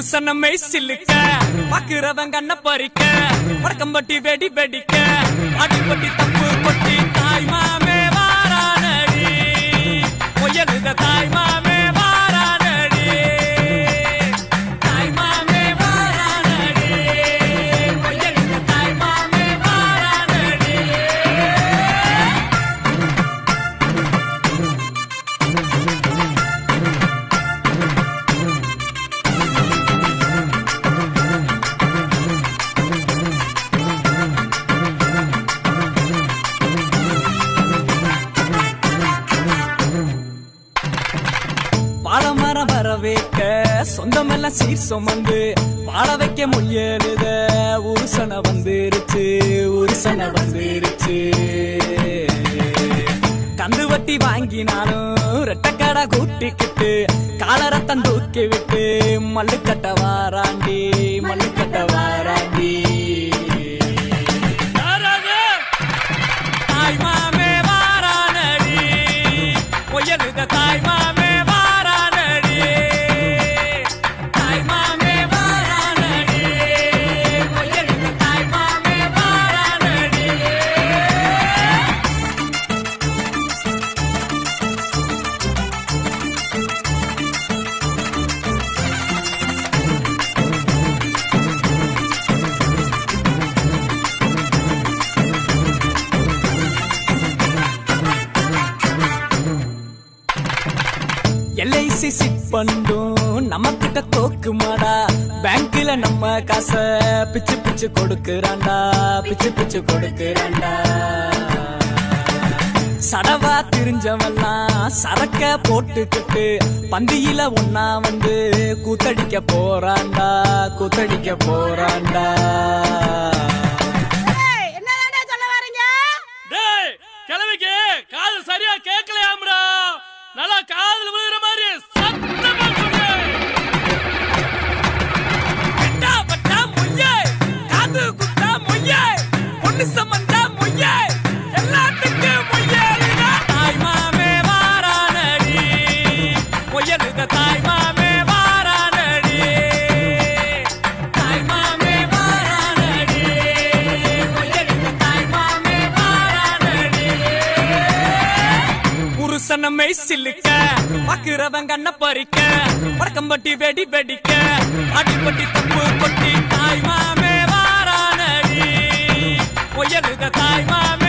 புருஷனமே சில்லுக்க பாக்குறவன் கண்ண பறிக்க வடக்கம்பட்டி வெடி வெடிக்க அடிப்பட்டி தப்பு கொட்டி தாய் மாமே வாரானடி பொய்யலுத தாய் மாமே வாரானடி தாய் மாமே வாரானடி பொய்யலுத தாய் மாமே வாரானடி பாலமரம் வரவேற்க சொந்தமெல்லாம் சீர் சுமந்து வாழ வைக்க முயலுத உருசன வந்துருச்சு உருசன வந்துருச்சு கந்து வட்டி வாங்கினாலும் ரெட்டக்கடை கூட்டிக்கிட்டு காலரத்தம் தூக்கி விட்டு மல்லுக்கட்ட வாராண்டி மல்லுக்கட்ட வாராண்டி தாய் மாமே வாரானடி பொய்யலுத தாய் மாமே எல்ஐசி சிட் பண்ணும் நம்ம கிட்ட தோக்குமாடா பேங்க்ல நம்ம காசை பிச்சு பிச்சு கொடுக்கறாண்டா பிச்சு பிச்சு கொடுக்கறாண்டா சடவா திரிஞ்சவெல்லாம் சரக்க போட்டுக்கிட்டு பந்தியில ஒன்னா வந்து கூத்தடிக்க போறாண்டா கூத்தடிக்க போறாண்டா கிழமைக்கு காது சரியா கேட்கலையாம்ரா நல்லா காதுல விழுகிற மாதிரி சத்தமா சொல்லு பெட்டா பட்டா மொய்யே காது குத்தா மொய்யே பொண்ணு சம்பந்தா மொய்யே எல்லாத்துக்கும் மொய்யே தாய் மாமே வாரானடி பொய்யலுத தாய் மாமே வாரானடி தாய் மாமே வாரானடி பொய்யலுத தாய் மாமே வாரானடி புருஷனமே சில்லுக்க பாக்குறவன் கண்ண பறிக்க வடக்கம்பட்டி வெடி வெடிக்க அடிப்பட்டி தப்பு கொட்டி தாய் மாமே வாரானடி பொய்யலுத தாய் மாமே